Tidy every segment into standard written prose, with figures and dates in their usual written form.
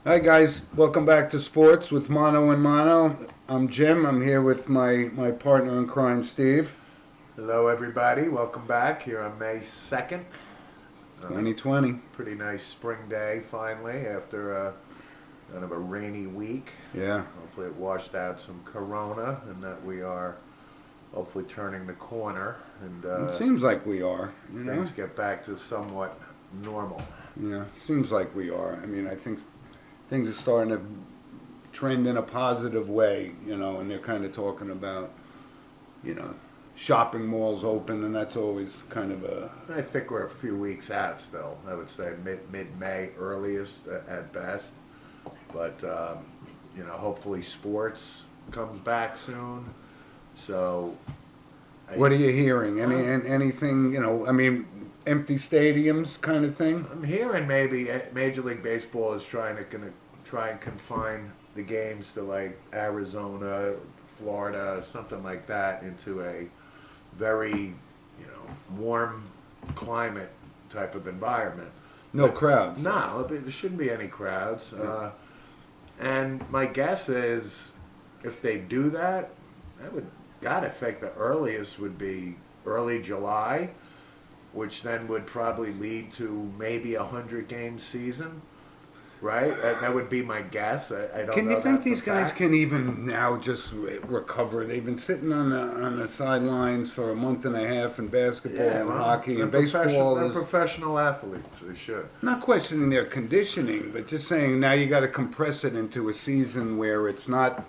Hi guys, welcome back to Sports with Mono and Mono. I'm Jim. I'm here with my partner in crime, Steve. Hello, everybody. Welcome back here on May 2nd. 2020. Pretty nice spring day finally after kind of a rainy week. Yeah. Hopefully, it washed out some corona and that we are hopefully turning the corner and It seems like we are, you know? things get back to somewhat normal. Yeah, seems like we are. I mean, I think things are starting to trend in a positive way, and they're kind of talking about, you know, shopping malls open, and that's always kind of a. I think we're a few weeks out still. I would say mid May earliest at best. But hopefully sports comes back soon. So, What are you hearing? Anything, I mean, empty stadiums kind of thing? I'm hearing maybe Major League Baseball is gonna try and confine the games to like Arizona, Florida, something like that, into a very warm climate type of environment. No crowds. No, there shouldn't be any crowds. And my guess is, if they do that, gotta think the earliest would be early July, which then would probably lead to maybe 100 game season, right? That would be my guess. I don't Can know you think that for these guys fact. can even now just recover? They've been sitting on the sidelines for a month and a half in basketball and well, hockey they're and baseball. they're Is professional athletes. They should. not questioning their conditioning, but just saying now you got to compress it into a season where it's not.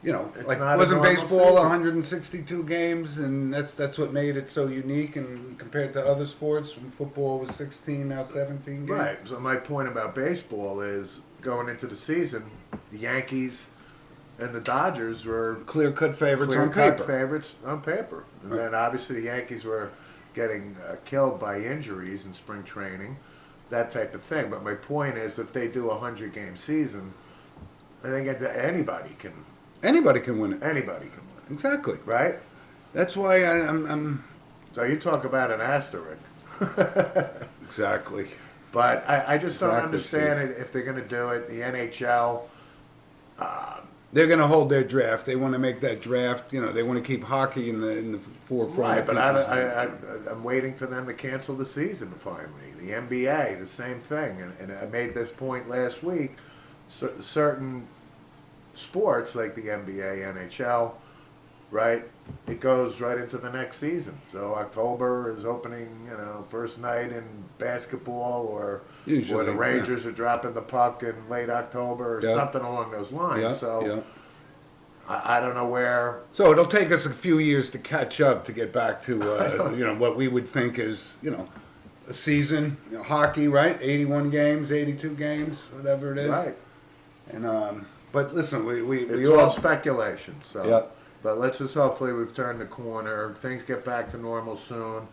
It's Like not a wasn't normal baseball season. 162 games, and that's what made it so unique, and compared to other sports, when football was 16, now 17 games. Right. So my point about baseball is going into the season, the Yankees and the Dodgers were Clear-cut favorites on clear-cut paper. favorites on paper. And Right. then obviously the Yankees were getting killed by injuries in spring training, that type of thing. But my point is, if they do a 100 game season, I think Anybody can win it. anybody can win, Exactly. right? That's why I'm So you talk about an asterisk. exactly. But I just don't Exactly, understand Steve. it if they're going to do it. The NHL, They're going to hold their draft. They want to make that draft. They want to keep hockey in the forefront. right? of But people's- I'm waiting for them to cancel the season finally. The NBA, the same thing. And I made this point last week. Certain sports like the NBA, NHL, right? It goes right into the next season. So October is opening, first night in basketball, or Usually, the yeah. Rangers are dropping the puck in late October, or Yeah. something along those lines. Yeah, So yeah. I don't know where. So it'll take us a few years to catch up to get back to what we would think is a season, hockey, right? 81 games, 82 games, whatever it is. Right. And but listen, we It's all all speculation. So, Yeah. but let's just hopefully we've turned the corner. Things get back to normal soon.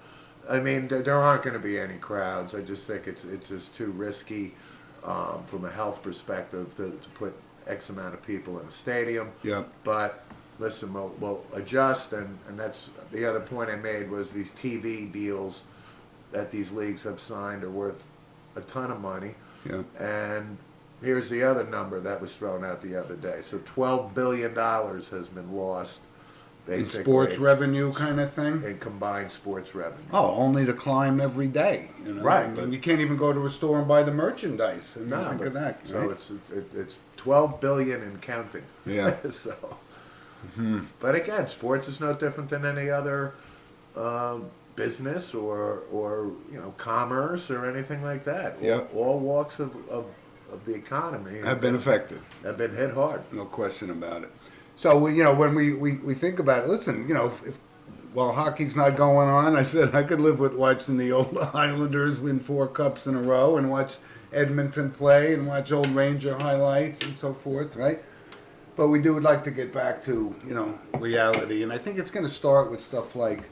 I mean, there aren't going to be any crowds. I just think it's just too risky from a health perspective to put X amount of people in a stadium. Yeah. But listen, we'll adjust, and that's the other point I made was these TV deals that these leagues have signed are worth a ton of money. Yeah. And here's the other number that was thrown out the other day. So $12 billion has been lost, In basically, sports revenue kind of thing. in combined sports revenue. Oh, only to climb every day. Right, I mean, but- you can't even go to a store and buy the merchandise. And No, think but- of that. So Right? it's 12 billion and counting. Yeah. So, but again, sports is no different than any other business or commerce or anything like that. Yeah. All walks of the economy have been affected. have been hit hard. No question about it. So when we think about it, listen, if while hockey's not going on, I said I could live with watching the old Islanders win 4 cups in a row and watch Edmonton play and watch old Ranger highlights and so forth, right? But we would like to get back to reality, and I think it's going to start with stuff like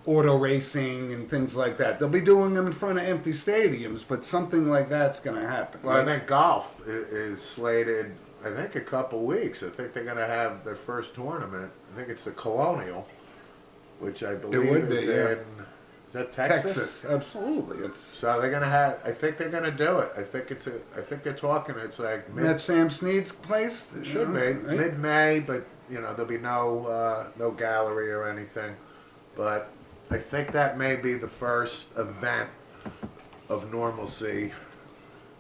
auto racing and things like that. They'll be doing them in front of empty stadiums, but something like that's going to happen. Well, I right? think golf is slated. I think a couple weeks. I think they're going to have their first tournament. I think it's the Colonial, which I believe would be, is yeah. in. Is that Texas? Absolutely. It's So they're gonna have. I think they're gonna do it. I think it's a. I think they're talking. It's like at Sam Snead's place. it should be Right? mid-May, but there'll be no gallery or anything. But I think that may be the first event of normalcy.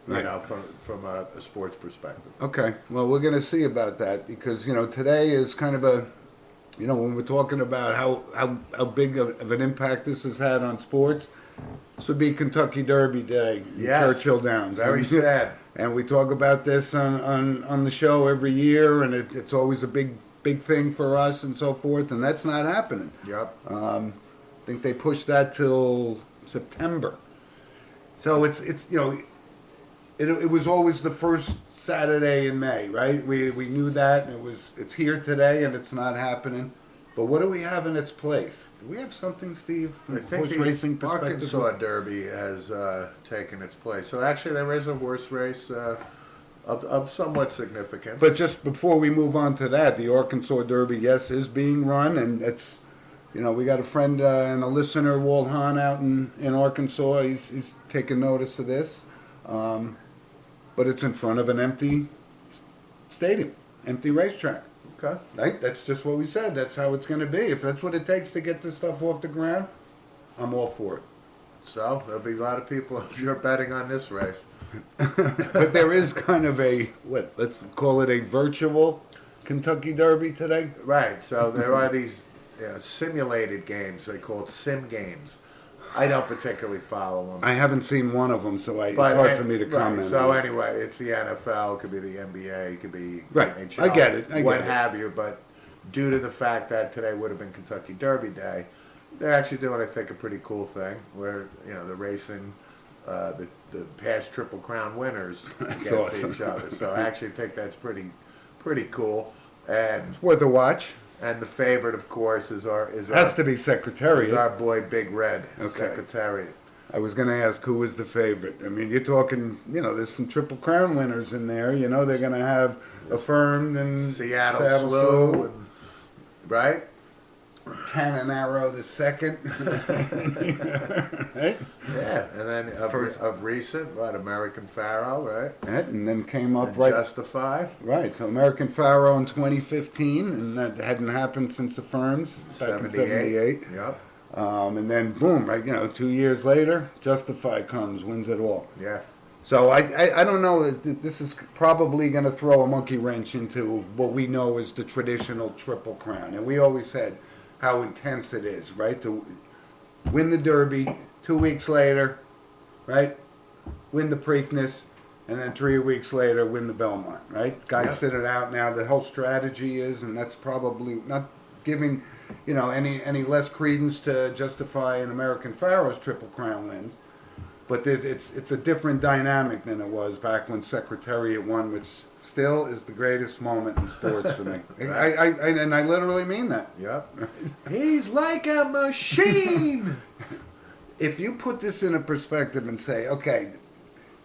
Right. From a sports perspective. Okay, well, we're going to see about that because, today is kind of a, when we're talking about how big of an impact this has had on sports, this would be Kentucky Derby Day in Yes. Churchill Downs. Very And- sad. And we talk about this on the show every year, and it's always a big thing for us and so forth, and that's not happening. Yep. I think they pushed that till September. So it's it was always the first Saturday in May, right? We knew that, and it's here today, and it's not happening. But what do we have in its place? Do we have something, Steve, from I a think horse the racing perspective? Arkansas Derby has taken its place. So actually, there is a horse race of somewhat significance. But just before we move on to that, the Arkansas Derby, yes, is being run, and it's, we got a friend and a listener, Walt Hahn, out in Arkansas. He's taking notice of this. But it's in front of an empty stadium, empty racetrack. Okay. Right? That's just what we said. That's how it's going to be. If that's what it takes to get this stuff off the ground, I'm all for it. So there'll be a lot of people you're betting on this race. But there is kind of let's call it a virtual Kentucky Derby today. Right. So there are these simulated games. They call it sim games. I don't particularly follow them. I haven't seen one of them, so it's hard for me to right, comment. So on it. anyway, it's the NFL, it could be the NBA, it could be Right. NHL, I get it. what have you. But due to the fact that today would have been Kentucky Derby Day, they're actually doing, I think, a pretty cool thing where they're racing the past Triple Crown winners That's against awesome. each other. So I actually think that's pretty cool. And It's worth a watch. the favorite, of course, is Has to be Secretariat. our boy Big Red, Okay. Secretariat. I was going to ask who was the favorite. I mean, you're talking, there's some Triple Crown winners in there. They're going to have Affirmed and Seattle Saddle Slew, and, right? Cannon Arrow the second. Right? Yeah, and then First- of recent, American Pharaoh, right? Right, and then came up And right. Justify, Right, so American Pharaoh in 2015, and that hadn't happened since Affirmed back in 78. Yep, And then boom, right, 2 years later, Justify comes, wins it all. yeah. So I don't know. This is probably going to throw a monkey wrench into what we know as the traditional Triple Crown, and we always said how intense it is, right? To win the Derby 2 weeks later, right? Win the Preakness, and then 3 weeks later win the Belmont, right? Guys Yeah. sit it out now. The whole strategy is, and that's probably not giving, any less credence to Justify and American Pharaoh's Triple Crown wins. But it's a different dynamic than it was back when Secretariat won, which still is the greatest moment in sports for me. And I literally mean that. Yep. He's like a machine. If you put this in a perspective and say, okay,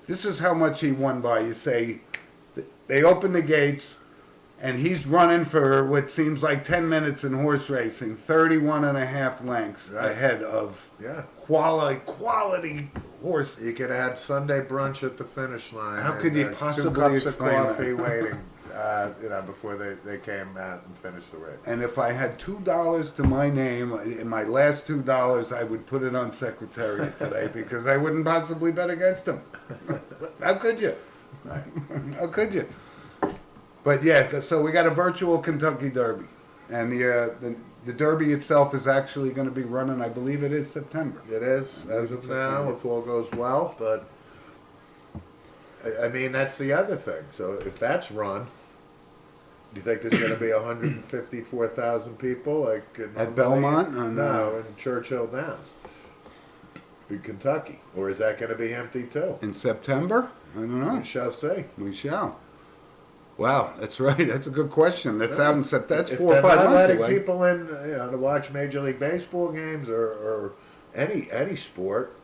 this is how much he won by, you say, they open the gates, and he's running for what seems like 10 minutes in horse racing, 31 and a half lengths Right. ahead of Yeah. quality horse. You could have had Sunday brunch at the finish line. How and, could you 2 possibly cups of explain coffee that? waiting, before they came out and finished the race. And if I had $2 to my name, in my last $2, I would put it on Secretariat today because I wouldn't possibly bet against him. How could you? Right. How could you? But yeah, so we got a virtual Kentucky Derby, and the Derby itself is actually going to be running. I believe it is September. It is, as of now, if all goes well, but I mean, that's the other thing. So if that's run, do you think there's going to be 154,000 people like in At Belmont? Or No, in Churchill Downs, in Kentucky, or is that going to be empty too? In September? I don't know. We shall see. We shall. Wow, that's right. That's a good question. That's out in September. That's If 4 or they're 5 not months letting away. people in, to watch Major League Baseball games or any sport,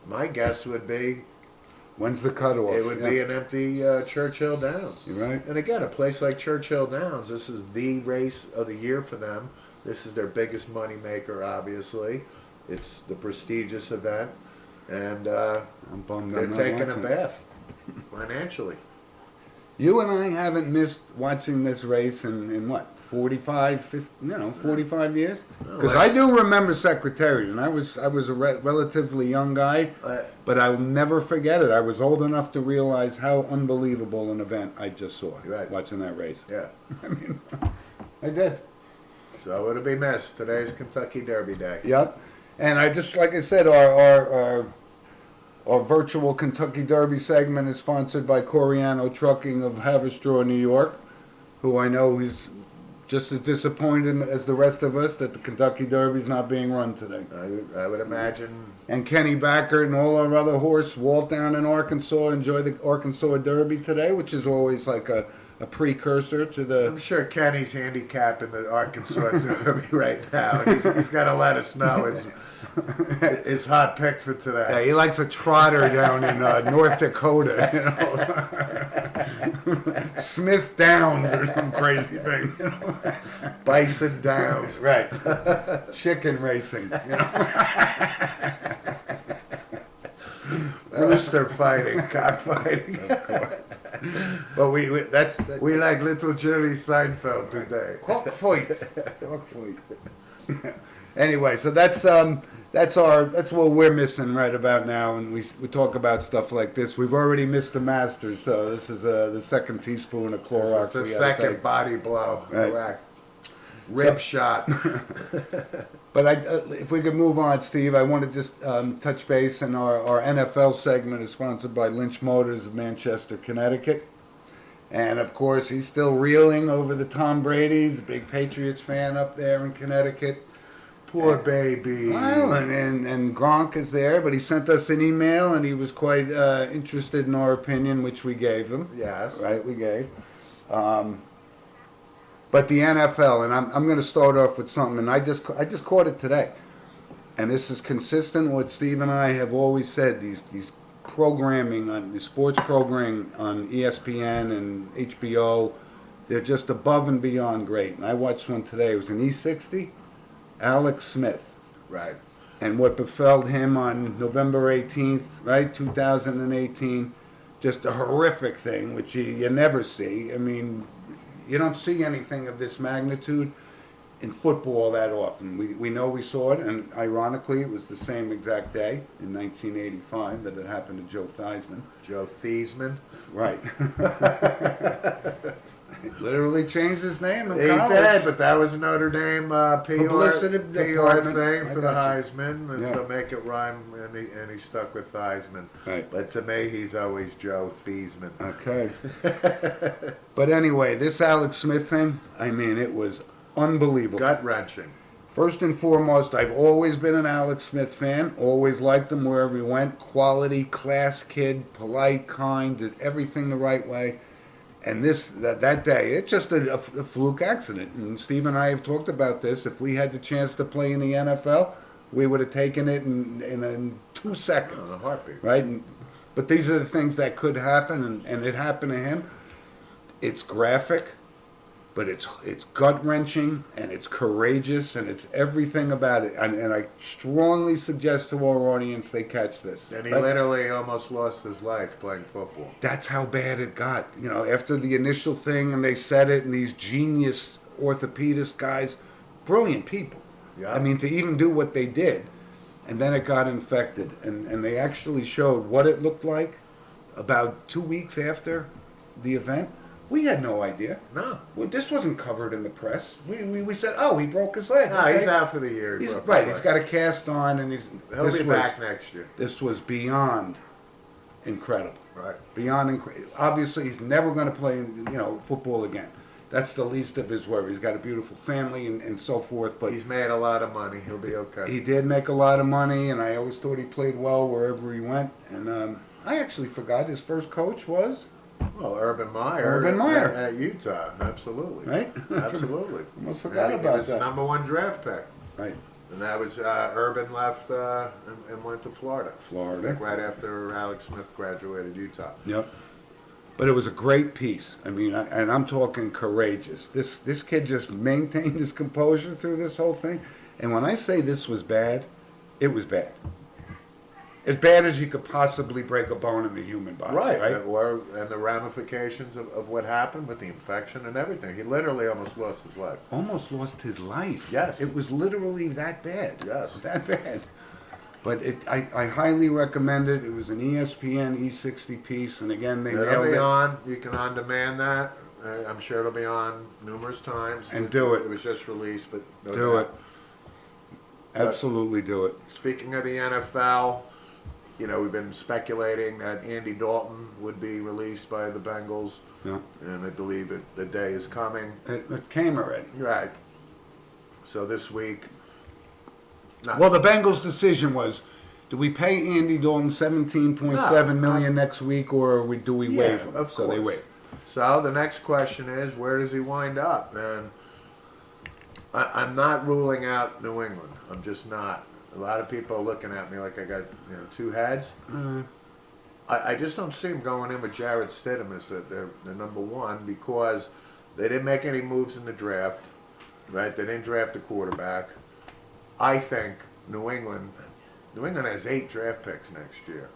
my guess would be When's the cutoff? it would Yeah. be an empty Churchill Downs. You're right. And again, a place like Churchill Downs, this is the race of the year for them. This is their biggest money maker, obviously. It's the prestigious event, and I'm bummed they're I'm not taking a watching. bath financially. You and I haven't missed watching this race in what, 45, 50, 45 years? Because I do remember Secretariat, and I was a relatively young guy, but I'll never forget it. I was old enough to realize how unbelievable an event I just saw Right. watching that race. Yeah. I mean, I did. So it'll be missed. Today's Kentucky Derby Day. Yep. And I just, like I said, our virtual Kentucky Derby segment is sponsored by Coriano Trucking of Haverstraw, New York, who I know is just as disappointed as the rest of us that the Kentucky Derby's not being run today. I would imagine. And Kenny Backert and all our other horse, Walt down in Arkansas, enjoy the Arkansas Derby today, which is always like a precursor to the... I'm sure Kenny's handicapping the Arkansas Derby right now, and he's got to let us know his hot pick for today. Yeah, he likes a trotter down in North Dakota, Smith Downs or some crazy thing. Bison Downs. Right. Chicken racing. Rooster fighting, cockfighting. But that's We like little Jerry Seinfeld today. cockfight. Anyway, so that's what we're missing right about now, and we talk about stuff like this. We've already missed the Masters, so this is the second teaspoon of Clorox. It's the we gotta second take. body blow. Right. Correct. Rib shot. But if we could move on, Steve, I want to just touch base, and our NFL segment is sponsored by Lynch Motors of Manchester, Connecticut. And, of course, he's still reeling over the Tom Brady. He's a big Patriots fan up there in Connecticut. Poor baby. Well, and Gronk is there, but he sent us an email, and he was quite interested in our opinion, which we gave him. Yes. Right, we gave. But the NFL, and I'm going to start off with something, and I just caught it today, and this is consistent with what Steve and I have always said. These programming on the sports programming on ESPN and HBO, they're just above and beyond great. And I watched one today. It was an E60, Alex Smith, Right. and what befell him on November 18th, right, 2018. Just a horrific thing, which you never see. I mean, you don't see anything of this magnitude in football that often. We know we saw it, and ironically, it was the same exact day in 1985 that it happened to Joe Theismann. Joe Theismann. Right. He literally changed his name in He college. did, but that was Notre Dame Publicity PR department. thing I for the got you. Heisman, and Yeah. so make it rhyme, and he stuck with Theismann. Right. But to me, he's always Joe Theismann. Okay. But anyway, this Alex Smith thing, I mean, it was unbelievable. Gut wrenching. First and foremost, I've always been an Alex Smith fan. Always liked him wherever he went. Quality, class kid, polite, kind, did everything the right way. And that day, it's just a fluke accident. And Steve and I have talked about this. If we had the chance to play in the NFL, we would have taken it in 2 seconds. On a heartbeat. Right? But these are the things that could happen, and it happened to him. It's graphic, but it's gut-wrenching, and it's courageous, and it's everything about it. And I strongly suggest to our audience they catch this. And he Right? literally almost lost his life playing football. That's how bad it got. You know, after the initial thing, and they said it, and these genius orthopedist guys, brilliant people. Yeah. I mean, to even do what they did, and then it got infected, and they actually showed what it looked like about 2 weeks after the event. We had no idea. No. Well, this wasn't covered in the press. We said, oh, he broke his leg. No, okay. he's out for the year. He's, broke right, his he's leg. got a cast on, and He'll be back next year. This was beyond incredible. Right. Beyond incredible. Obviously, he's never going to play, football again. That's the least of his worries. He's got a beautiful family and so forth. But He's made a lot of money. He'll be okay. he did make a lot of money, and I always thought he played well wherever he went. And I actually forgot his first coach was, Well, Urban Meyer. Urban Meyer. At Utah. Absolutely. right? Absolutely. Almost forgot And about he was that. the #1 draft pick. Right. And that was Urban left and went to Florida. Florida. Like right after Alex Smith graduated Utah. Yep. But it was a great piece. I mean, and I'm talking courageous. This kid just maintained his composure through this whole thing. And when I say this was bad, It was bad. As bad as you could possibly break a bone in the human body. Right, Right. and the ramifications of what happened with the infection and everything. He literally almost lost his life. Almost lost his life. Yes. It was literally that bad. Yes. That bad. But I highly recommend it. It was an ESPN E60 piece, and again, they It'll nailed be it. on. You can on demand that. I'm sure it'll be on numerous times. And do it. It was just released, but no Do it. doubt. Absolutely do it. Speaking of the NFL, we've been speculating that Andy Dalton would be released by the Bengals, Yeah. and I believe the day is coming. It came already. Right. So this week. Well, the Bengals' decision was, do we pay Andy Dalton $17.7 million next week, or do we waive him? Of So they course. waive. So the next question is, where does he wind up? And I'm not ruling out New England. I'm just not. A lot of people are looking at me like I got two heads. I just don't see him going in with Jarrett Stidham as their number one, because they didn't make any moves in the draft, right? They didn't draft a quarterback. I think New England has 8 draft picks next year.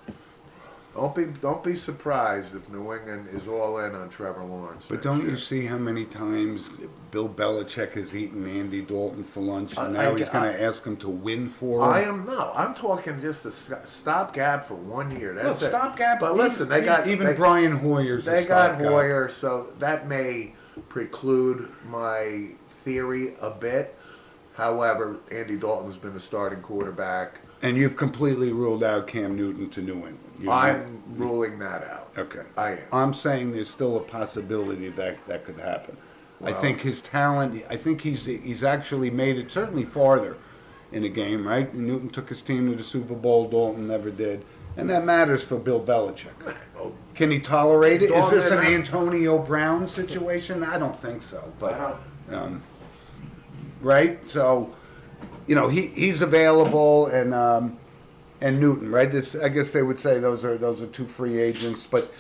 Don't be surprised if New England is all in on Trevor Lawrence. But next don't year. you see how many times Bill Belichick has eaten Andy Dalton for lunch, and I- now I- he's going to ask him to win for him? I'm talking just a stopgap for 1 year. That's Look, it. stopgap. But listen, they got even Brian Hoyer's. They a got stopgap. Hoyer, so that may preclude my theory a bit. However, Andy Dalton's been the starting quarterback. And you've completely ruled out Cam Newton to New England. I'm ruling that out. Okay. I am. I'm saying there's still a possibility that could happen. I Well- think his talent. I think he's actually made it certainly farther in a game. Right? Newton took his team to the Super Bowl. Dalton never did, and that matters for Bill Belichick. Can he tolerate it? Is Dalton this an and- Antonio Brown situation? I don't think so. But right? So, he's available, and Newton, right? This, I guess they would say those are 2 free agents. But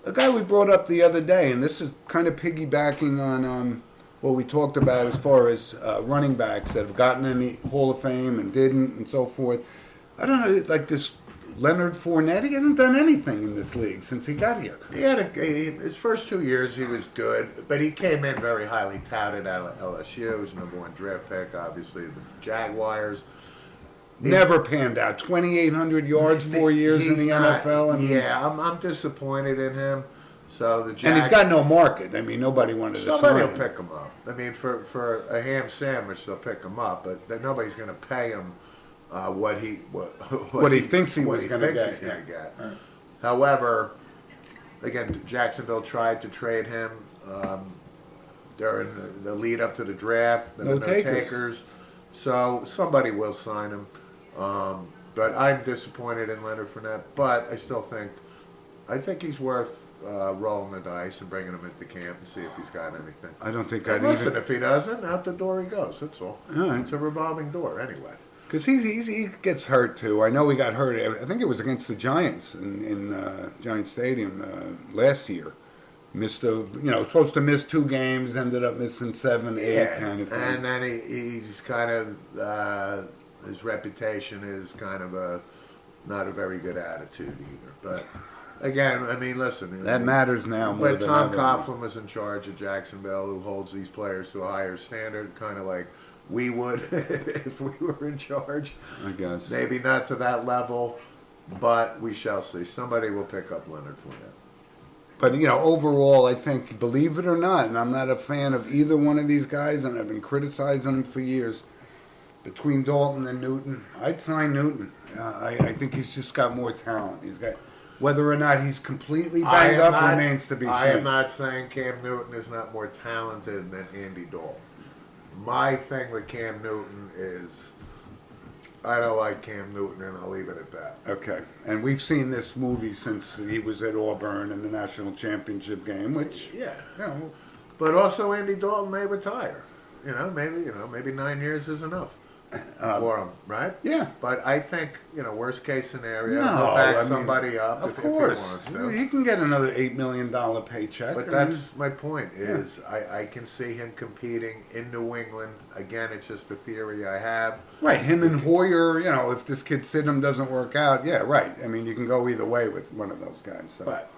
a guy we brought up the other day, and this is kind of piggybacking on what we talked about as far as running backs that have gotten in the Hall of Fame and didn't, and so forth. I don't know, like this Leonard Fournette. He hasn't done anything in this league since he got here. He had his first 2 years he was good, but he came in very highly touted at LSU. He was number 1 draft pick, obviously the Jaguars. Never panned out. 2,800 yards, 4 years in He's the not- NFL. I mean, yeah, I'm disappointed in him. So the and he's got no market. I mean, nobody wanted to somebody sign will him. pick him up. I mean, for a ham sandwich, they'll pick him up, but nobody's going to pay him what he thinks he was gonna get, He's going to yeah. get. However, again, Jacksonville tried to trade him during the lead up to the draft. There No were no takers. takers, so somebody will sign him. But I'm disappointed in Leonard Fournette. But I still think he's worth rolling the dice and bringing him into camp and see if he's got anything. I don't think And I'd listen, even. if he doesn't, out the door he goes. That's all. All right. It's a revolving door anyway. Because he gets hurt too. I know he got hurt. I think it was against the Giants in Giant Stadium last year. Missed supposed to miss 2 games, ended up missing 7, 8 kind of thing. And then he's kind of his reputation is kind of not a very good attitude either. But again, I mean, listen, That matters now more But than Tom ever. Coughlin was in charge of Jacksonville, who holds these players to a higher standard, kind of like we would if we were in charge. I guess. Maybe not to that level, but we shall see. Somebody will pick up Leonard Fournette. But overall, I think, believe it or not, and I'm not a fan of either one of these guys, and I've been criticizing them for years. Between Dalton and Newton, I'd sign Newton. I think he's just got more talent. He's got, whether or not he's completely banged up remains to be seen. I am not saying Cam Newton is not more talented than Andy Dalton. My thing with Cam Newton is I don't like Cam Newton, and I'll leave it at that. Okay, and we've seen this movie since he was at Auburn in the national championship game, which Yeah, but also Andy Dalton may retire. Maybe 9 years is enough. for him, right? Yeah. But I think, worst case scenario, No, he'll back I mean, somebody up Of if he course, wants to. he can get another $8 million paycheck. But I mean, that's my point. Is I can see him competing in New England. Again, it's just a theory I have. right. Him and Hoyer. If this kid Sidham doesn't work out, yeah, right. I mean, you can go either way with one of those guys. So. But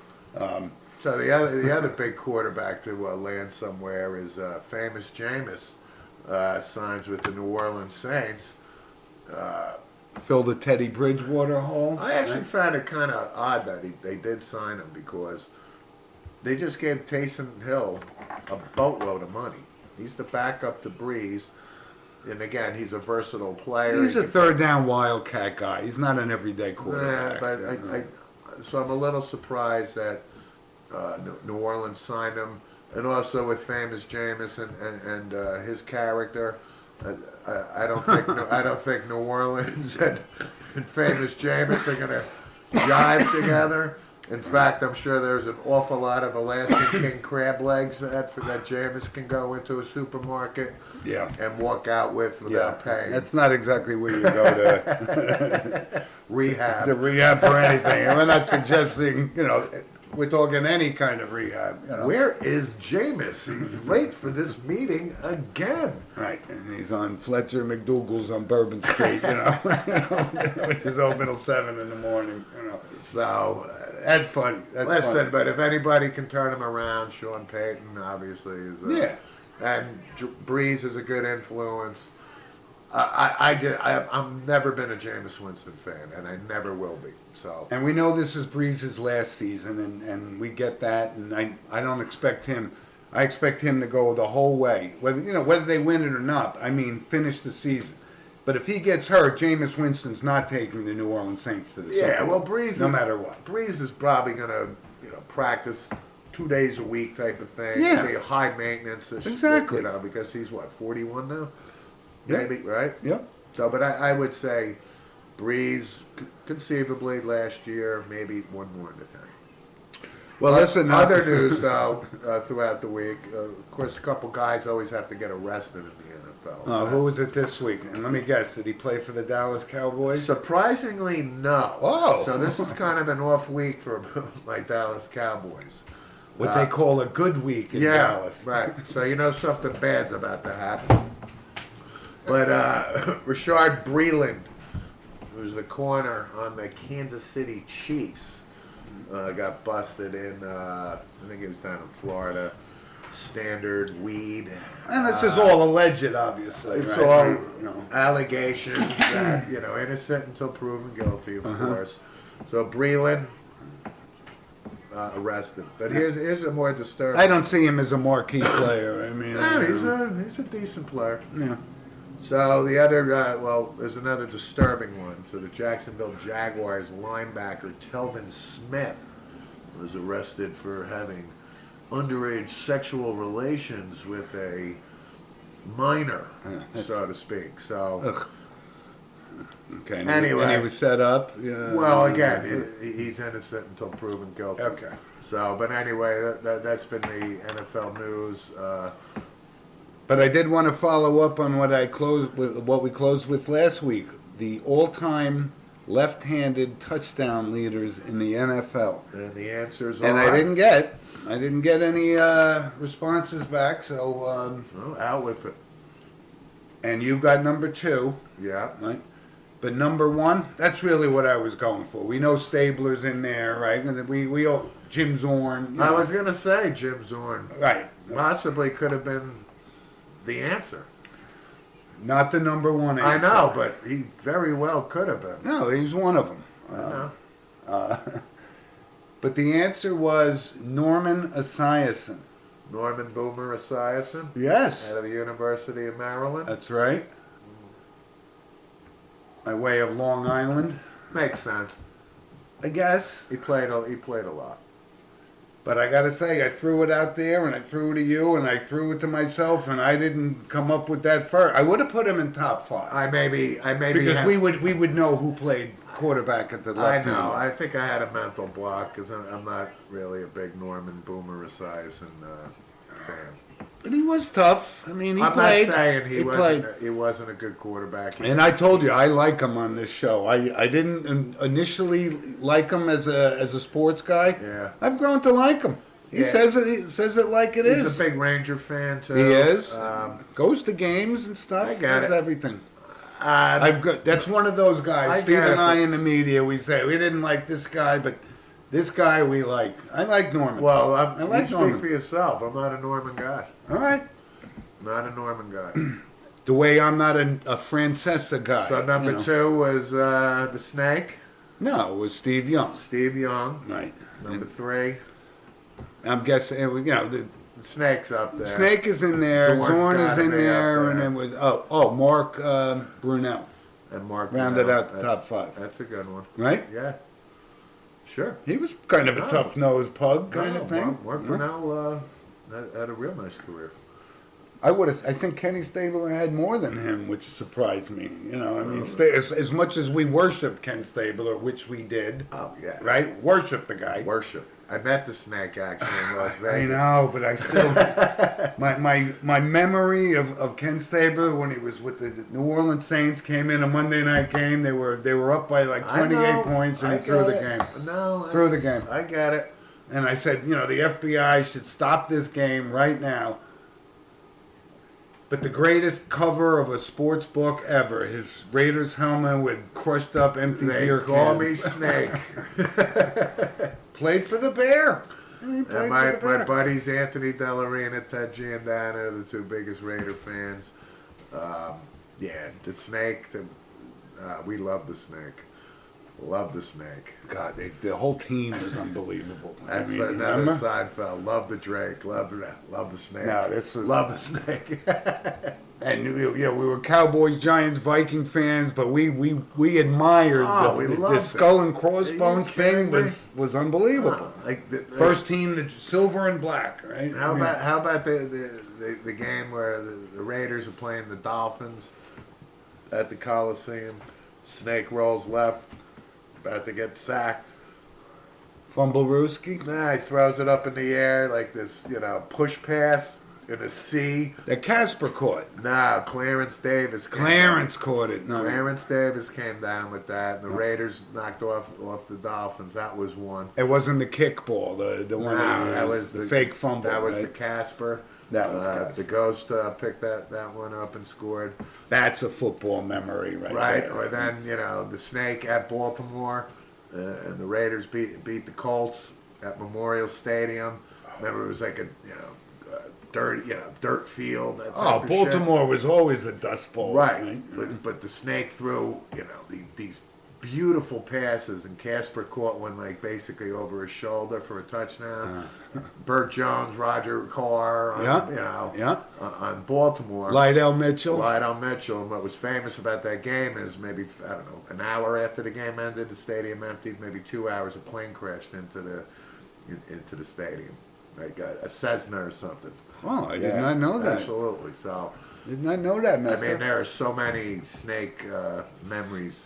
so the other big quarterback to land somewhere is famous Jameis. Signs with the New Orleans Saints. Fill the Teddy Bridgewater hole. I actually right? found it kind of odd that they did sign him because they just gave Taysom Hill a boatload of money. He's the backup to Breeze, and again, he's a versatile player. He's a third down wildcat guy. He's not an everyday quarterback. But so I'm a little surprised that New Orleans signed him, and also with famous Jameis and his character. I don't think New Orleans and famous Jameis are going to jive together. In fact, I'm sure there's an awful lot of Alaskan king crab legs that Jameis can go into a supermarket Yeah. and walk out with without paying. That's not exactly where you go to Rehab. to rehab for anything. And we're not suggesting, we're talking any kind of rehab. Where is Jameis? He's late for this meeting again. Right, and he's on Fletcher McDougal's on Bourbon Street, which is open till 7 in the morning. So that's funny. That's Listen, funny. but if anybody can turn him around, Sean Payton obviously is. Yeah. And Breeze is a good influence. I've never been a Jameis Winston fan, and I never will be. So. And we know this is Breeze's last season, and we get that. And I don't expect him. I expect him to go the whole way, whether they win it or not. I mean, finish the season. But if he gets hurt, Jameis Winston's not taking the New Orleans Saints to the Super Bowl. Well, Breeze no matter what. Breeze is probably going to practice 2 days a week type of thing. Yeah. Be high maintenance. Exactly. Because he's 41 now, Yeah. maybe, right? Yep. So, but I would say Breeze conceivably last year, maybe one more in the tank. Well, listen. Other news though throughout the week. Of course, a couple guys always have to get arrested in the NFL. Who was it this week? And let me guess, did he play for the Dallas Cowboys? Surprisingly, no. Oh. So this is kind of an off week for my Dallas Cowboys. What they call a good week in Dallas. Right. So something bad's about to happen. But Rashard Breeland, who's the corner on the Kansas City Chiefs, got busted in, I think it was down in Florida, standard weed. And this is all alleged, obviously. It's right? all allegations that, innocent until proven guilty, of course. So Breeland arrested. But here's a more disturbing. I don't see him as a marquee player. I mean, he's a decent player. yeah. So the other, there's another disturbing one. So the Jacksonville Jaguars linebacker Telvin Smith was arrested for having underage sexual relations with a minor, so to speak. So, Ugh. Okay. Anyway. And he was set up. Yeah. well, again, he's innocent until proven guilty. Okay. So, but anyway, that's been the NFL news. But I did want to follow up on what we closed with last week. The all-time left-handed touchdown leaders in the NFL. And the answers are. And I didn't get any responses back. So. Out with it. And you got number 2. Yeah. Right. But number 1, that's really what I was going for. We know Stabler's in there, right? And we all Jim Zorn. I was gonna say Jim Zorn. Right. Possibly could have been the answer. Not the number 1 answer. I know, but he very well could have been. No, he's one of them. I know. But the answer was Norman Esiason. Norman Boomer Esiason, Yes. out of the University of Maryland. That's right. By way of Long Island, Makes sense. I guess. He played a lot. But I got to say, I threw it out there, and I threw it to you, and I threw it to myself, and I didn't come up with that first. I would have put him in top 5. I maybe Because we would know who played quarterback at the I left. know. I think I had a mental block because I'm not really a big Norman Boomer Esiason fan. But he was tough. I mean, he I'm played. not saying he played. wasn't a good quarterback. And I told you, I like him on this show. I didn't initially like him as a sports guy. Yeah. I've grown to like him. He Yeah. says it like it is. He's a big Ranger fan too. He is. Um, Goes to games and stuff. I got Does it. everything. I I've got. That's one of those guys. I Steve get and it, I but- in the media, we say we didn't like this guy, but this guy we like. I like Norman. well, I like you Norman. speak for yourself. I'm not a Norman guy. All right. Not a Norman guy. The way I'm not a Francesa guy. So number you know. 2 was the Snake, No, it was Steve Young. Steve Young. Right. Number 3, I'm guessing. You know, the the Snake's up there. Snake is in there. Zorn's Zorn is gotta in be there, up and there. then was Mark Brunel And Mark rounded Brunell. out the top 5. That's a good one. Right. Yeah. Sure. He was kind of a No. tough-nosed pug kind No, of thing. Mark Yeah. Brunell had a real nice career. I think Kenny Stabler had more than him, which surprised me. You know, I mean, as much as we worshiped Ken Stabler, which we did, Oh yeah. right? Worship the guy. Worship. I met the Snake actually in Las I Vegas. know, but I still my memory of Ken Stabler when he was with the New Orleans Saints came in a Monday night game. They were up by like I 28 know. points and I he threw the get game. it. No. Threw the game. I get it. And I said, you know, the FBI should stop this game right now. But the greatest cover of a sports book ever, his Raiders helmet with crushed up empty They beer call cans. me Snake. Played for the Bear. He played And for my the Bear. buddies Anthony Dellarena, Ted Giandana are the 2 biggest Raider fans. Yeah, the Snake. We love the Snake. Love the Snake. God, the whole team was unbelievable. That's I mean, another remember? Seinfeld. Love the Drake. Love the Snake. No, this was- love the Snake. And we were Cowboys, Giants, Viking fans, but we admired Oh, we the loved skull and Are crossbones you kidding thing was unbelievable. Like First team, the silver and black, right? How I mean, about the game where the Raiders are playing the Dolphins at the Coliseum? Snake rolls left, about to get sacked. Fumblerooski? Nah, he throws it up in the air like this, push pass in a C. That Casper caught. Nah, Clarence Davis. Clarence caught it. No. Clarence Davis came down with that, and the Raiders knocked off the Dolphins. That was one. It wasn't the kickball, the one that was the fake fumble. That was right? the Casper. That was The Casper. Ghost picked that one up and scored. That's a football memory right there. Or then the Snake at Baltimore, and the Raiders beat the Colts at Memorial Stadium. Remember, it was like a dirt field. That Oh, type of shit. Baltimore was always a dust bowl. Right, but the Snake threw these beautiful passes, and Casper caught one like basically over his shoulder for a touchdown. Burt Jones, Roger Carr, on Baltimore. Lydell Mitchell. Lydell Mitchell. And what was famous about that game is maybe an hour after the game ended, the stadium emptied. Maybe 2 hours, a plane crashed into the stadium, like a Cessna or something. Oh, I did not know that. Absolutely. So. Did not know that, I Mister. mean, there are so many Snake memories,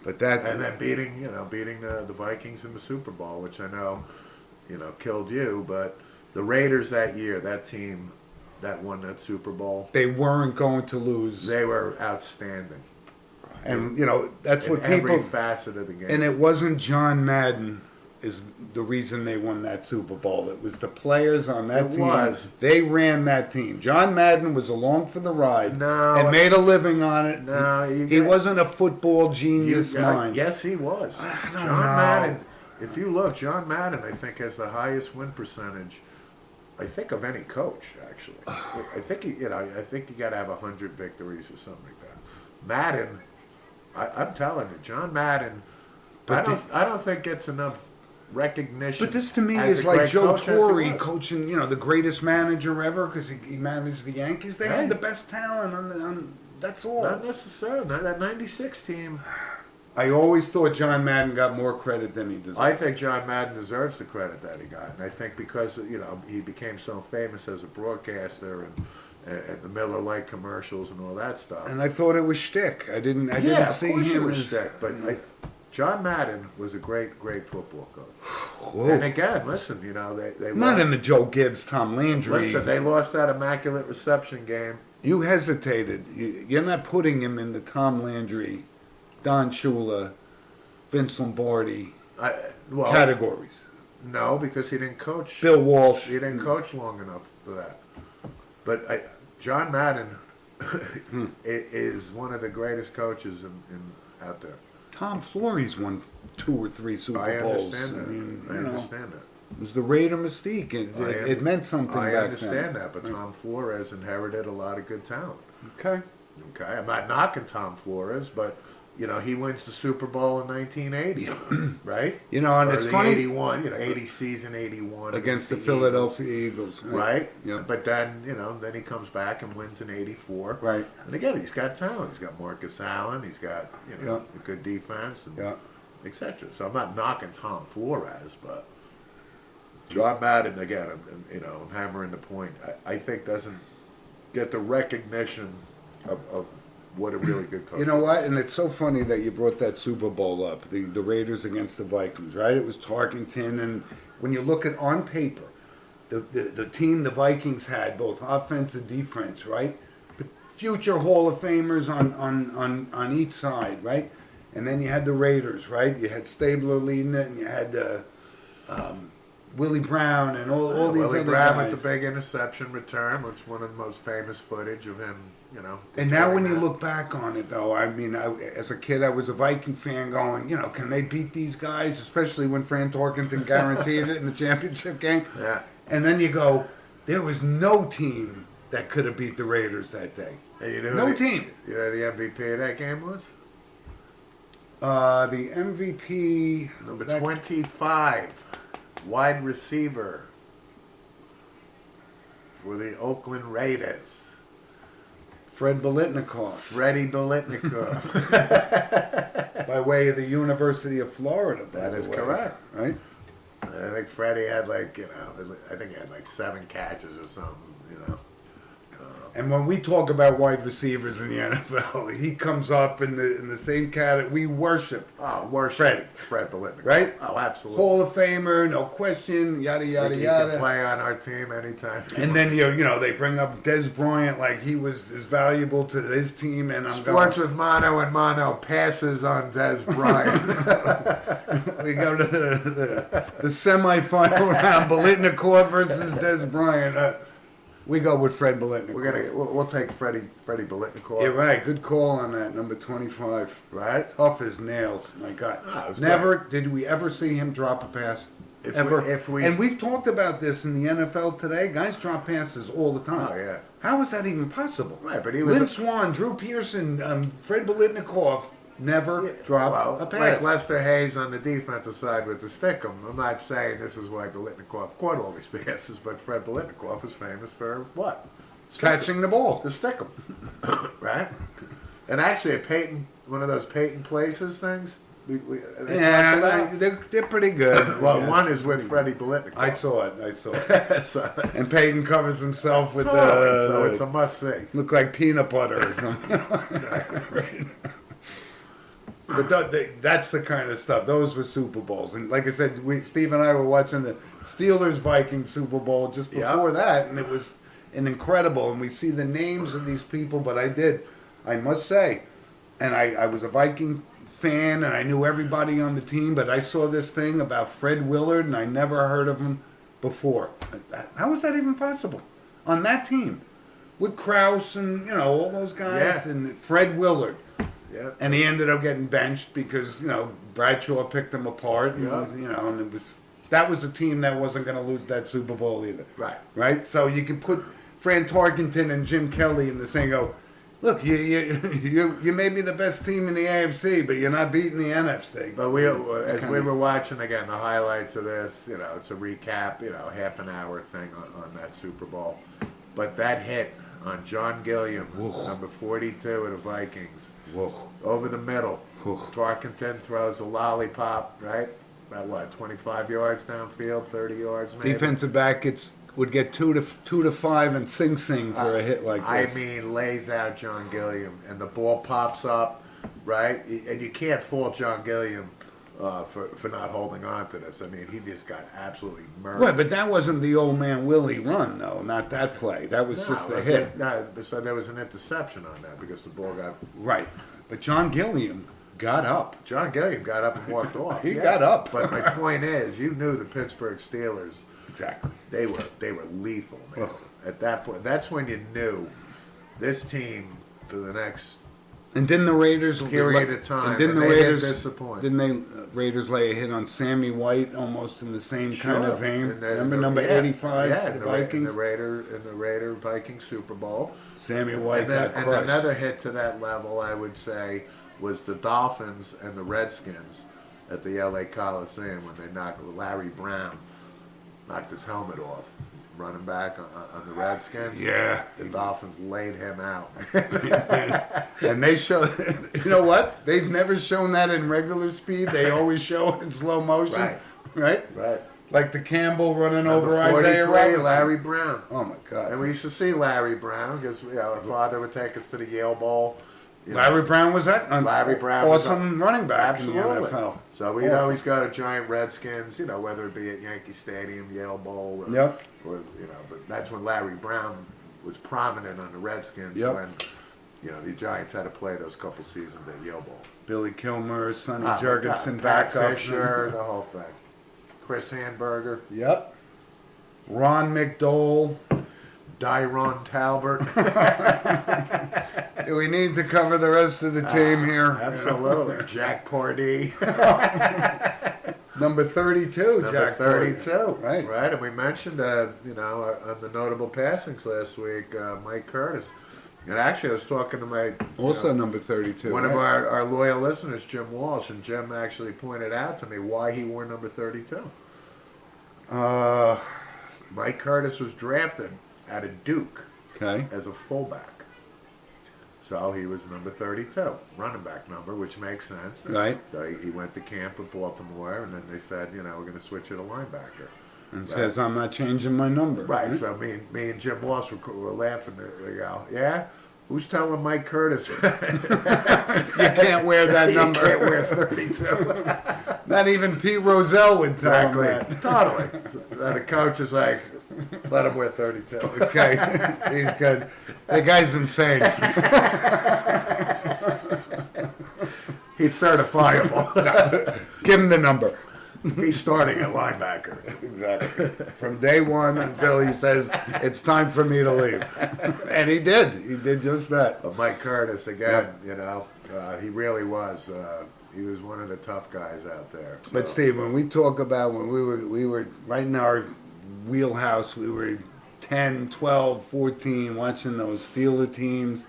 But that and then beating the Vikings in the Super Bowl, which I know, killed you. But the Raiders that year, that team that won that Super Bowl, they weren't going to lose. they were outstanding. And that's In what every people. facet of the game. And it wasn't John Madden is the reason they won that Super Bowl. It was the players on that It team. was. They ran that team. John Madden was along for the ride No, and made a living on it. No, he wasn't a football genius mind. Yes, he was. I don't John know. Madden. If you look, John Madden, I think, has the highest win percentage. I think of any coach, actually. I think he got to have 100 victories or something like that. Madden, I'm telling you, John Madden. But I don't think gets enough recognition. But this to me as is a like great Joe coach as he Torre was. coaching, the greatest manager ever because he managed the Yankees. They Right. had the best talent on that's all. Not necessarily. Not that '96 team. I always thought John Madden got more credit than he deserved. I think John Madden deserves the credit that he got, and I think because he became so famous as a broadcaster and the Miller Lite commercials and all that stuff. And I thought it was shtick. I didn't of see course him it was as shtick, but John Madden was a great, great football coach. Whoa. And again, listen, they Not lost, in the Joe Gibbs, Tom Landry. listen, they lost that immaculate reception game. You hesitated. You're not putting him in the Tom Landry, Don Shula, Vince Lombardi Well, categories. no, because he didn't coach. Bill Walsh. He didn't coach long enough for that. But John Madden is one of the greatest coaches out there. Tom Flores won 2 or 3 Super Bowls. I understand that. I know, understand that. It was the Raider mystique. It meant something I back understand then. that, but Tom Flores inherited a lot of good talent. Okay. Okay, I'm not knocking Tom Flores, but he wins the Super Bowl in 1980, right? And Or it's the funny 81, 80 season 81 against the Eagles, Philadelphia Eagles. right? Yeah. But then then he comes back and wins in 84, Right. And again, he's got talent. He's got Marcus Allen. He's got Yeah. a good defense, and Yeah. etc. So I'm not knocking Tom Flores, but John Madden again. I'm hammering the point. I think doesn't get the recognition of what a really good coach. You know what? And it's so funny that you brought that Super Bowl up, the Raiders against the Vikings, right? It was Tarkenton, and when you look at on paper, the team the Vikings had, both offense and defense, right? But future Hall of Famers on each side, right? And then you had the Raiders, right? You had Stabler leading it, and you had Willie Brown and all these Willie other Brown guys. with the big interception return, which is one of the most famous footage of him. And now when you returning look back on it, though, I mean, as a kid, I was a Viking fan going, can they beat these guys? Especially when Fran Tarkenton guaranteed it in the championship game. that. Yeah. And then you go, there was no team that could have beat the Raiders that day. And you know No who team. You know who the MVP of that game was? The MVP... Number that- 25, wide receiver for the Oakland Raiders, Fred Biletnikoff, Freddie Biletnikoff. by way of the University of Florida, by That the is way. correct. Right? I think Freddie had I think he had 7 catches or something, And when we talk about wide receivers in the NFL, he comes up in the same category. We worship, Oh, worship Freddie. Fred Biletnikoff. Right? Oh, absolutely. Hall of Famer, no question, yada yada He yada. can play on our team anytime. And then they bring up Des Bryant like he was as valuable to his team, and I'm Sports going. with Mono and Mono passes on Des Bryant. We go to the semifinal round, Biletnikoff versus Des Bryant. We go with Fred Biletnikoff. We'll take Freddie Biletnikoff. You're right. Good call on that, number 25. Right? Tough as nails. My God. Ah, it was Never did we ever see him drop a pass. If we And we've talked about this in the NFL today. Guys drop passes all the time. Oh, yeah. How is that even possible? Right, but he was Lynn Swan, Drew Pearson, Fred Biletnikoff never dropped a pass. like Lester Hayes on the defensive side with the stickum. I'm not saying this is why Biletnikoff caught all these passes, but Fred Biletnikoff is famous for what? Catching the ball. The stickum, right? And actually, one of those Peyton Places things. They talked Yeah, about. they're pretty good. Well, Yes. one is with Freddie Biletnikoff. I saw it. so, And Peyton covers himself with totally, so it's a must see. look like peanut butter or something. But that's the kind of stuff. Those were Super Bowls, and like I said, Steve and I were watching the Steelers-Vikings Super Bowl just before that, and it was an incredible. And we see the names of these people, but I must say, and I was a Viking fan, and I knew everybody on the team, but I saw this thing about Fred Willard, and I never heard of him before. How is that even possible on that team with Krause and all those guys and Fred Willard? Yeah. And he ended up getting benched because Bradshaw picked him apart. And, and that was a team that wasn't going to lose that Super Bowl either. Right. Right. So you could put Fran Tarkenton and Jim Kelly in the same. Go, look, you may be the best team in the AFC, but you're not beating the NFC. But as we were watching again the highlights of this, it's a recap, half an hour thing on that Super Bowl. But that hit on John Gilliam, number 42 of the Vikings. Whoa. Over the middle. Whew. Tarkenton throws a lollipop, right? About 25 yards downfield, 30 yards maybe. Defensive back would get 2 to 5 and Sing Sing for a hit like this. I mean, lays out John Gilliam, and the ball pops up, right? And you can't fault John Gilliam for not holding on to this. I mean, he just got absolutely murdered. Right, but that wasn't the old man Willie run, though. Not that play. That was just the hit. No, so there was an interception on that because the ball got. Right. But John Gilliam got up. John Gilliam got up and walked off. He got up. But my point is, you knew the Pittsburgh Steelers. Exactly. They were lethal, man. Ugh. At that point, that's when you knew this team for the next And didn't the Raiders period of time. And didn't the and they Raiders didn't disappoint? Didn't they Raiders lay a hit on Sammy White almost in the same kind of vein? And Remember number 85 yeah, for in the the Vikings? in the Raider Viking Super Bowl. Sammy White And, then, got and crushed. another hit to that level, I would say, was the Dolphins and the Redskins at the LA Coliseum when they knocked Larry Brown knocked his helmet off, running back on the Redskins. Yeah. The Dolphins laid him out. And they show, you know what? They've never shown that in regular speed. They always show it in slow motion. Right. Right? Right. Like the Campbell running over Number Isaiah 43, Robinson. Larry Brown. Oh my God. And we used to see Larry Brown because our father would take us to the Yale Bowl. You know. Larry Brown was that? Larry Brown was awesome running back in the Absolutely. NFL. So we know he's got a giant Redskins, whether it be at Yankee Stadium, Yale Bowl, or, Yep. or but that's when Larry Brown was prominent on the Redskins Yep. when, the Giants had to play those couple seasons at Yale Bowl. Billy Kilmer, Sonny Ah, Jurgensen Pat backup. Fisher, the whole thing. Chris Handberger, Yep. Ron McDole. Dyron Talbert. We need to cover the rest of the team here. Absolutely. Jack Pardee. Number 32, Number Jack 32. Right. Right. And we mentioned, on the notable passings last week, Mike Curtis. And actually, I was talking to my Also number 32. one right? of our loyal listeners, Jim Walsh, and Jim actually pointed out to me why he wore number 32. Mike Curtis was drafted out of Duke Okay. as a fullback. So he was number 32, running back number, which makes sense. Right. So he went to camp with Baltimore, and then they said, we're going to switch you to linebacker. And Right. says, I'm not changing my number. Right. So me and Jim Walsh were laughing. They go, yeah? Who's telling Mike Curtis? You can't wear that number. You can't wear 32. Not even Pete Rozelle would tell him Exactly. that. Totally. Then the coach is like, let him wear 32. Okay. He's good. The guy's insane. He's certifiable. Give him the number. He's starting at linebacker. Exactly. From day one until he says, it's time for me to leave. And he did. He did just that. But Mike Curtis, again, he really was. He was one of the tough guys out there. So. But Steve, when we talk about when we were right in our wheelhouse, we were 10, 12, 14, watching those Steeler teams,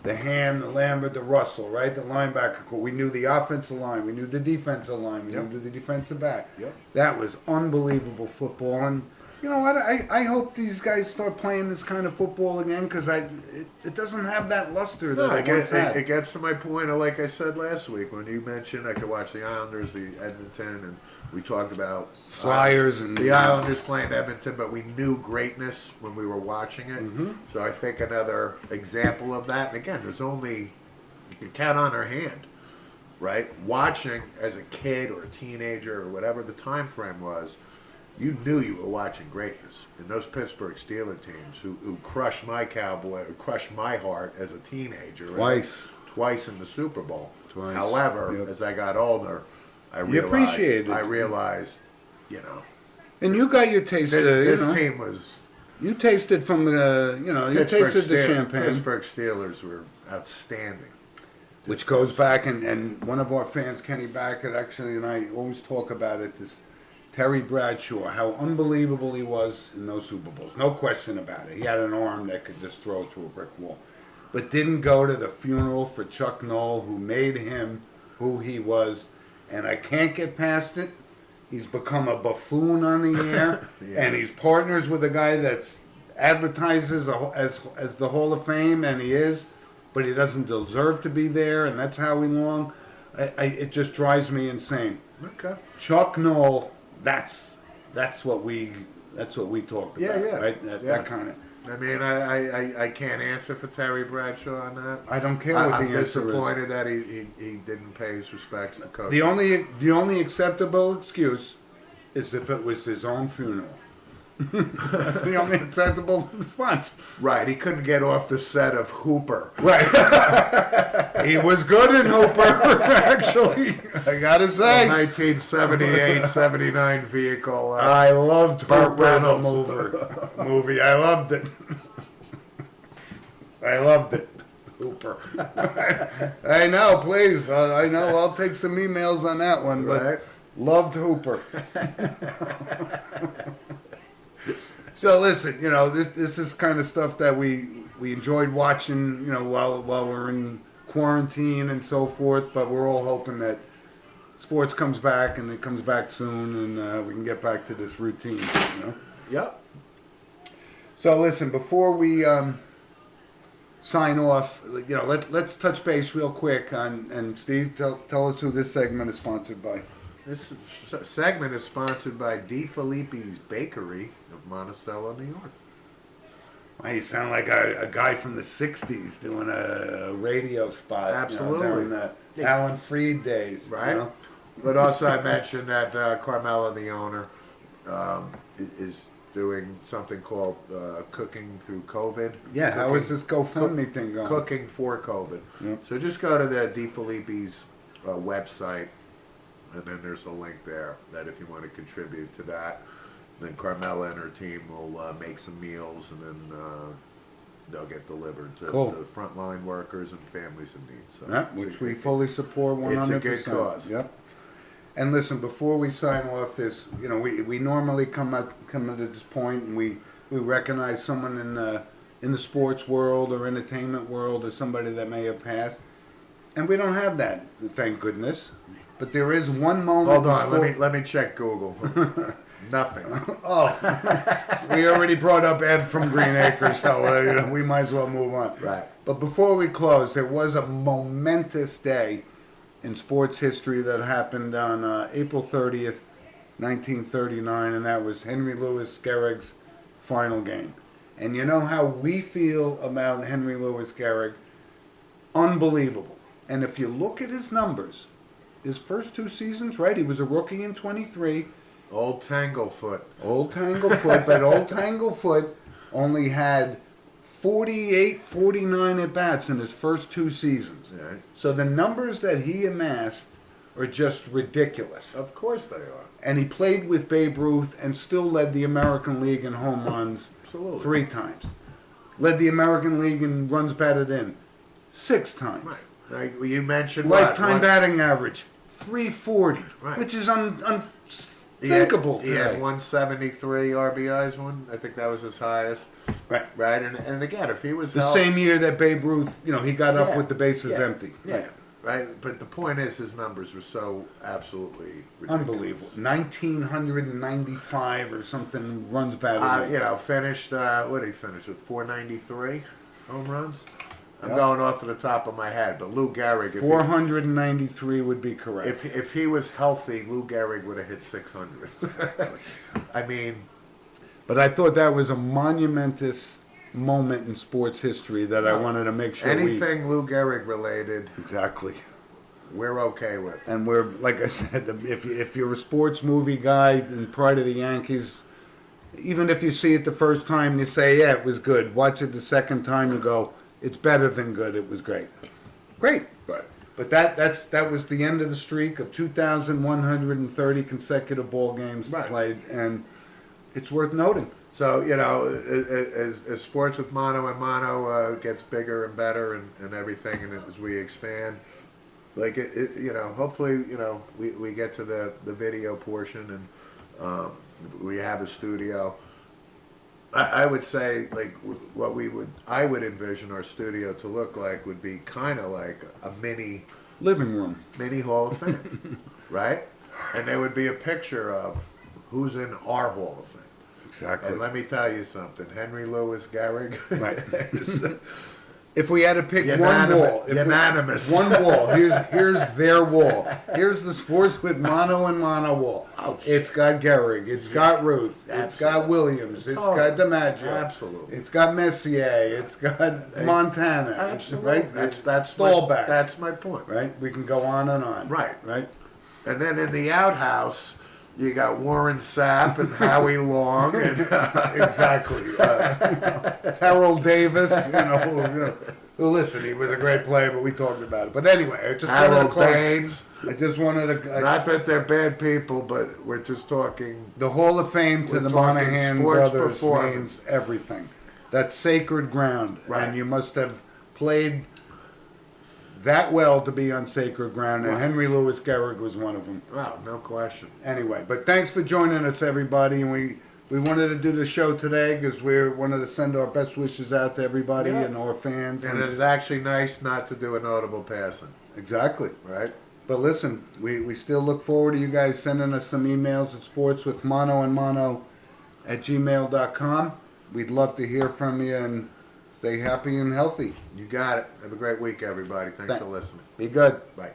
the Hand, the Lambert, the Russell, right? The linebacker core. We knew the offensive line. We knew the defensive line. We Yep. knew the defensive back. Yep. That was unbelievable football. And you know what? I hope these guys start playing this kind of football again because it doesn't have that luster that No, it once had. it gets to my point of, like I said last week, when you mentioned I could watch the Islanders, the Edmonton, and we talked about Flyers and the Islanders playing Edmonton, but we knew greatness when we were watching it. Mhm. So I think another example of that, and again, you can count on our hand, right? Watching as a kid or a teenager or whatever the time frame was, you knew you were watching greatness. And those Pittsburgh Steelers teams who crushed my Cowboy, who crushed my heart as a teenager. right? Twice in the Super Bowl. Twice. However, Yep. as I got older, I You appreciated it. I realized, And you got your taste. this team was You tasted from the, you tasted the champagne. Pittsburgh Steelers were outstanding. Which goes back, and one of our fans, Kenny Backett, actually, and I always talk about it, this Terry Bradshaw, how unbelievable he was in those Super Bowls. No question about it. He had an arm that could just throw through a brick wall. But didn't go to the funeral for Chuck Noll, who made him who he was. And I can't get past it. He's become a buffoon on the air, Yeah. and he's partners with a guy that's advertises as the Hall of Fame, and he is, but he doesn't deserve to be there, and that's how he long. It just drives me insane. Okay. Chuck Noll, that's what we talked about, Yeah, yeah. right? Yeah. That kind of. I mean, I can't answer for Terry Bradshaw on that. I don't care what I'm the answer is. disappointed that he didn't pay his respects to Coach. The only acceptable excuse is if it was his own funeral. That's the only acceptable response. Right, he couldn't get off the set of Hooper. Right. He was good in Hooper, actually. I gotta say. 1978-79 vehicle. I loved Burt Hooper, the Reynolds. movie. I loved it. I loved it. Hooper. I know, please. I know, I'll take some emails on that one, but Right. loved Hooper. So listen, this is kind of stuff that we enjoyed watching, while we're in quarantine and so forth. But we're all hoping that sports comes back and it comes back soon, and we can get back to this routine. Yep. So listen, before we sign off, let's touch base real quick on, and Steve, tell us who this segment is sponsored by. This segment is sponsored by Di Filippi's Bakery of Monticello, New York. Wow, you sound like a guy from the '60s doing a radio spot. Absolutely. During the Alan Freed days. Right. But also I mentioned that Carmela, the owner, is doing something called Cooking Through COVID. Yeah, how is this GoFundMe thing going? Cooking for COVID. Yep. So just go to the Di Filippi's website, and then there's a link there that if you want to contribute to that, then Carmela and her team will make some meals, and then they'll get delivered to frontline workers and families in need. So Yeah, which we fully support 100%. It's a good cause. Yep. And listen, before we sign off this, we normally come at this point and we recognize someone in the sports world or entertainment world or somebody that may have passed, and we don't have that, thank goodness. But there is one moment. Hold on, let me check Google. Nothing. Oh, we already brought up Ed from Green Acres, so we might as well move on. Right. But before we close, there was a momentous day in sports history that happened on April 30th, 1939, and that was Henry Louis Gehrig's final game. And you know how we feel about Henry Louis Gehrig? Unbelievable. And if you look at his numbers, his first two seasons, right, he was a rookie in 23. Old Tanglefoot. Old Tanglefoot, but Old Tanglefoot only had 48, 49 at-bats in his first two seasons. Right. So the numbers that he amassed are just ridiculous. Of course they are. And he played with Babe Ruth and still led the American League in home runs Absolutely. 3 times. Led the American League in runs batted in 6 times. Right. Now, you mentioned Lifetime what? batting average 340, Right. which is unthinkable He had today. 173 RBIs. I think that was his highest. Right. Right. And again, if he was The healthy, same year that Babe Ruth, he got up Yeah. with the bases Yeah. empty. Yeah. Right. But the point is, his numbers were so absolutely ridiculous. Unbelievable. 1,995 or something runs batted in. Finished. What did he finish with? 493 home runs. I'm Yep. going off to the top of my head, but Lou Gehrig. 493 would be correct. If he was healthy, Lou Gehrig would have hit 600. I mean, But I thought that was a monumentous moment in sports history that I wanted to make sure anything Lou Gehrig related, Exactly. we're okay with. And we're, like I said, if you're a sports movie guy and Pride of the Yankees, even if you see it the first time, you say, yeah, it was good. Watch it the second time, you go, it's better than good. It was great. Great. But that was the end of the streak of 2,130 consecutive ball games Right. played, and it's worth noting. So, as sports with mono and mono gets bigger and better and everything, and as we expand, like, hopefully, we get to the video portion and we have a studio. I would say, like, what I would envision our studio to look like would be kind of like a mini Living room. Hall of Fame, right? And there would be a picture of who's in our Hall of Fame. Exactly. And let me tell you something, Henry Louis Gehrig Right. If we had to pick one wall, Unanimous. one wall. Here's their wall. Here's the Sports with Mono and Mono wall. Oh, It's got Gehrig. It's got Ruth. It's got Absolutely. Williams. It's got DiMaggio. Absolutely. It's got Messier. It's got Montana. Absolutely. Right. That's Stallback. That's my point. Right. We can go on and on. Right. Right. And then in the outhouse, you got Warren Sapp and Howie Long and Exactly. Harold Davis. Well, listen, he was a great player, but we talked about it. But anyway, I just wanted to Harold close. Baines. I just wanted to. Not that they're bad people, but we're just talking. The Hall of Fame to We're the talking Monahan sports brothers performance. means everything. That's sacred ground, Right. and you must have played that well to be on sacred ground. And Right. Henry Louis Gehrig was one of them. Wow, no question. Anyway, but thanks for joining us, everybody. And we wanted to do the show today because we wanted to send our best wishes out to everybody Yeah. and our fans. And it is actually nice not to do a notable passing, Exactly. right? But listen, we still look forward to you guys sending us some emails at sportswithmonoandmono@gmail.com. We'd love to hear from you and stay happy and healthy. You got it. Have a great week, everybody. Thanks Thank- for listening. Be good. Bye.